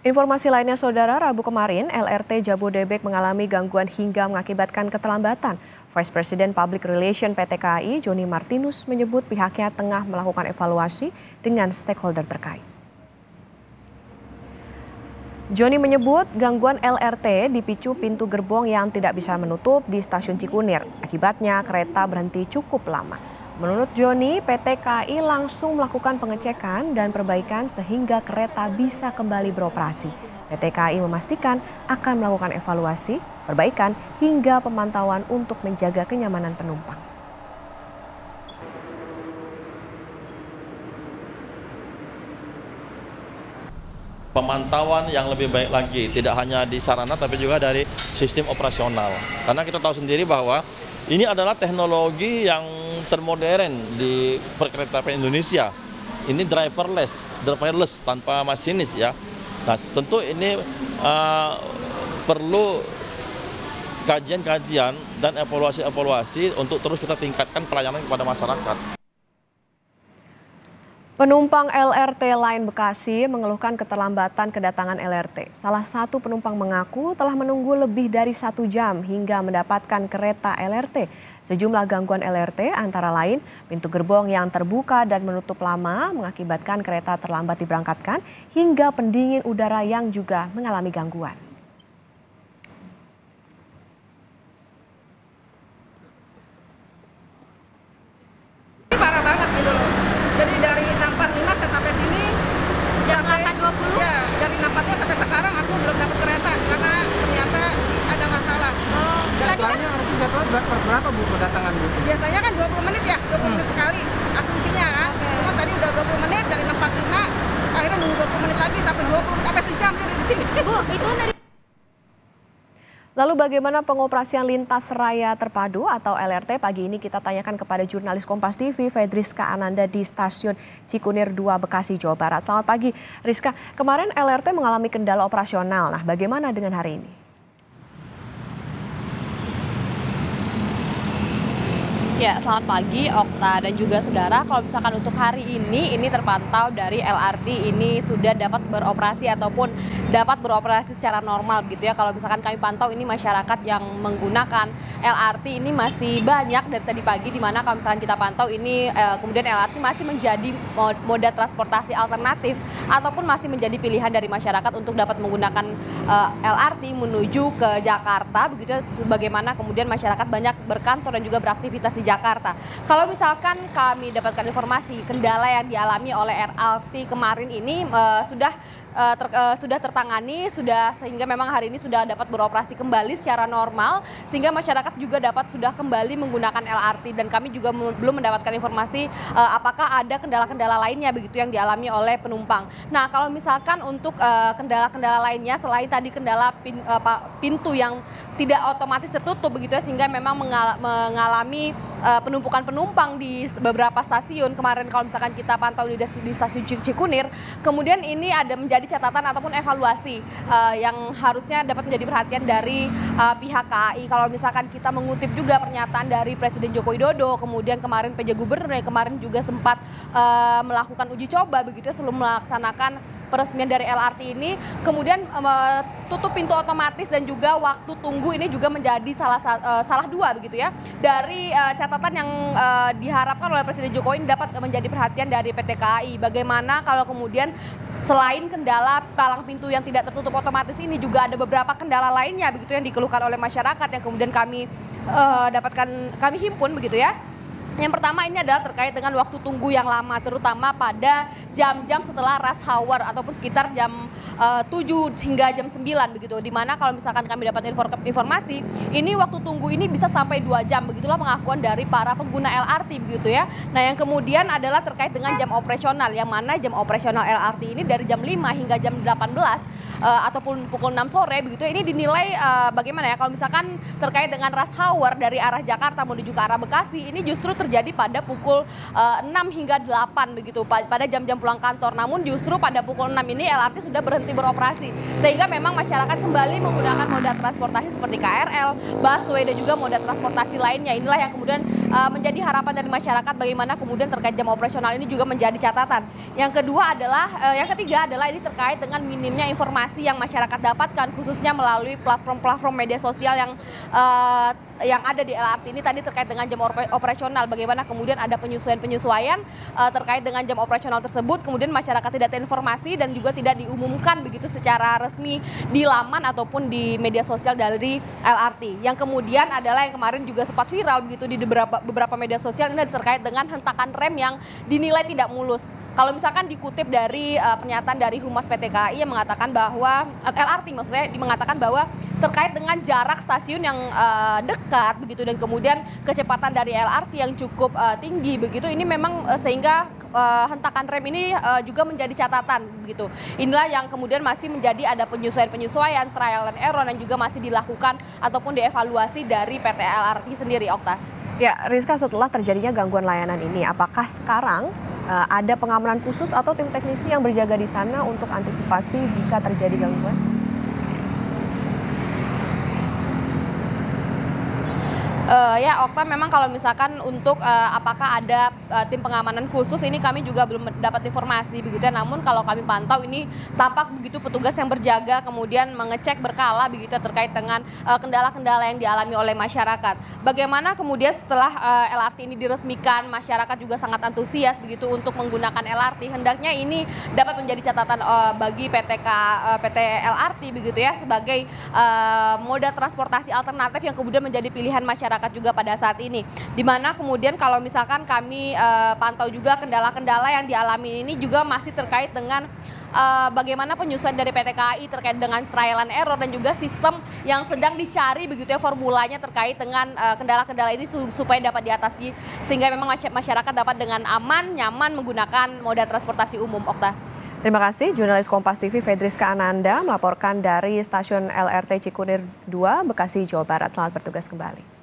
Informasi lainnya saudara, Rabu kemarin LRT Jabodebek mengalami gangguan hingga mengakibatkan keterlambatan. Vice President Public Relation PT KAI, Joni Martinus, menyebut pihaknya tengah melakukan evaluasi dengan stakeholder terkait. Joni menyebut gangguan LRT dipicu pintu gerbong yang tidak bisa menutup di stasiun Cikunir. Akibatnya kereta berhenti cukup lama. Menurut Joni, PT KAI langsung melakukan pengecekan dan perbaikan sehingga kereta bisa kembali beroperasi. PT KAI memastikan akan melakukan evaluasi, perbaikan hingga pemantauan untuk menjaga kenyamanan penumpang. Pemantauan yang lebih baik lagi, tidak hanya di sarana tapi juga dari sistem operasional. Karena kita tahu sendiri bahwa ini adalah teknologi yang termodern di perkeretaapian Indonesia. Ini driverless tanpa masinis ya. Nah, tentu ini perlu kajian-kajian dan evaluasi untuk terus kita tingkatkan pelayanan kepada masyarakat. Penumpang LRT Line Bekasi mengeluhkan keterlambatan kedatangan LRT. Salah satu penumpang mengaku telah menunggu lebih dari 1 jam hingga mendapatkan kereta LRT. Sejumlah gangguan LRT antara lain pintu gerbong yang terbuka dan menutup lama mengakibatkan kereta terlambat diberangkatkan hingga pendingin udara yang juga mengalami gangguan. Parah banget gitu loh. Jadi dari 6.45 saya sampai sini jam 8.20? Ya, dari 6.45 sampai sekarang aku belum dapat kereta karena ternyata ada masalah. Jadwalnya harusnya jadwal berapa Bu kedatangan Bu? Biasanya kan 20 menit ya, 20 menit sekali asumsinya kan. Cuma tadi udah 20 menit dari 6.45, akhirnya nunggu 20 menit lagi sampai 20 sampai sejam dia di sini. Bu, itu dari Lalu bagaimana pengoperasian lintas raya terpadu atau LRT? Pagi ini kita tanyakan kepada jurnalis Kompas TV, Fedriska Ananda di Stasiun Cikunir 2 Bekasi, Jawa Barat. Selamat pagi, Rizka. Kemarin LRT mengalami kendala operasional. Nah, bagaimana dengan hari ini? Ya, selamat pagi Okta dan juga saudara. Kalau misalkan untuk hari ini terpantau dari LRT ini sudah dapat beroperasi ataupun dapat beroperasi secara normal begitu ya. Kalau misalkan kami pantau ini masyarakat yang menggunakan LRT ini masih banyak dari tadi pagi, di mana kalau misalkan kita pantau ini kemudian LRT masih menjadi moda transportasi alternatif ataupun masih menjadi pilihan dari masyarakat untuk dapat menggunakan LRT menuju ke Jakarta begitu ya, sebagaimana kemudian masyarakat banyak berkantor dan juga beraktivitas di Jakarta. Kalau misalkan kami dapatkan informasi kendala yang dialami oleh LRT kemarin ini sudah tertangani, sehingga memang hari ini sudah dapat beroperasi kembali secara normal, sehingga masyarakat juga sudah kembali menggunakan LRT, dan kami juga belum mendapatkan informasi apakah ada kendala-kendala lainnya begitu yang dialami oleh penumpang. Nah, kalau misalkan untuk kendala-kendala lainnya selain tadi kendala pintu yang tidak otomatis tertutup begitu ya, sehingga memang mengalami penumpukan penumpang di beberapa stasiun kemarin kalau misalkan kita pantau di stasiun Cikunir. Kemudian ini ada menjadi catatan ataupun evaluasi yang harusnya dapat menjadi perhatian dari pihak KAI. Kalau misalkan kita mengutip juga pernyataan dari Presiden Joko Widodo, kemudian kemarin PJ Gubernur yang kemarin juga sempat melakukan uji coba begitu ya, sebelum melaksanakan peresmian dari LRT ini, kemudian tutup pintu otomatis dan juga waktu tunggu ini juga menjadi salah dua begitu ya dari catatan yang diharapkan oleh Presiden Jokowi ini dapat menjadi perhatian dari PT KAI. Bagaimana kalau kemudian selain kendala palang pintu yang tidak tertutup otomatis ini juga ada beberapa kendala lainnya begitu yang dikeluhkan oleh masyarakat yang kemudian kami himpun begitu ya. Yang pertama ini adalah terkait dengan waktu tunggu yang lama, terutama pada jam-jam setelah rush hour ataupun sekitar jam 7 hingga jam 9 begitu. Dimana kalau misalkan kami dapat informasi, ini waktu tunggu ini bisa sampai 2 jam. Begitulah pengakuan dari para pengguna LRT begitu ya. Nah, yang kemudian adalah terkait dengan jam operasional, yang mana jam operasional LRT ini dari jam 5 hingga jam 18 ataupun pukul 6 sore begitu. Ini dinilai bagaimana ya kalau misalkan terkait dengan rush hour dari arah Jakarta menuju ke arah Bekasi, ini justru terjadi pada pukul 6 hingga 8 begitu pada jam-jam pulang kantor. Namun justru pada pukul 6 ini LRT sudah berhenti beroperasi, sehingga memang masyarakat kembali menggunakan moda transportasi seperti KRL, busway dan juga moda transportasi lainnya. Inilah yang kemudian menjadi harapan dari masyarakat, bagaimana kemudian terkait jam operasional ini juga menjadi catatan. Yang ketiga adalah ini terkait dengan minimnya informasi informasi yang masyarakat dapatkan khususnya melalui platform-platform media sosial yang ada di LRT ini tadi terkait dengan jam operasional, bagaimana kemudian ada penyesuaian terkait dengan jam operasional tersebut, kemudian masyarakat tidak terinformasi dan juga tidak diumumkan begitu secara resmi di laman ataupun di media sosial dari LRT. Yang kemudian adalah yang kemarin juga sempat viral begitu di beberapa media sosial, ini terkait dengan hentakan rem yang dinilai tidak mulus. Kalau misalkan dikutip dari pernyataan dari Humas PT KAI yang mengatakan bahwa LRT maksudnya mengatakan bahwa terkait dengan jarak stasiun yang dekat begitu dan kemudian kecepatan dari LRT yang cukup tinggi begitu, ini memang sehingga hentakan rem ini juga menjadi catatan begitu. Inilah yang kemudian masih menjadi ada penyesuaian, trial and error yang juga masih dilakukan ataupun dievaluasi dari PT LRT sendiri, Okta. Ya, Rizka, setelah terjadinya gangguan layanan ini, apakah sekarang ada pengamanan khusus atau tim teknisi yang berjaga di sana untuk antisipasi jika terjadi gangguan? Ya, Okta, memang kalau misalkan untuk apakah ada tim pengamanan khusus ini kami juga belum dapat informasi begitu ya. Namun kalau kami pantau ini tampak begitu petugas yang berjaga kemudian mengecek berkala begitu ya, terkait dengan kendala-kendala yang dialami oleh masyarakat. Bagaimana kemudian setelah LRT ini diresmikan, masyarakat juga sangat antusias begitu untuk menggunakan LRT. Hendaknya ini dapat menjadi catatan bagi PT LRT begitu ya sebagai moda transportasi alternatif yang kemudian menjadi pilihan masyarakat juga pada saat ini. Di mana kemudian kalau misalkan kami pantau juga kendala-kendala yang dialami ini juga masih terkait dengan bagaimana penyusunan dari PT KAI terkait dengan trial and error dan juga sistem yang sedang dicari begitu ya formulanya terkait dengan kendala-kendala ini supaya dapat diatasi sehingga memang masyarakat dapat dengan aman, nyaman menggunakan moda transportasi umum, Okta. Terima kasih, jurnalis Kompas TV Fedriska Ananda melaporkan dari stasiun LRT Cikunir 2, Bekasi, Jawa Barat. Selamat bertugas kembali.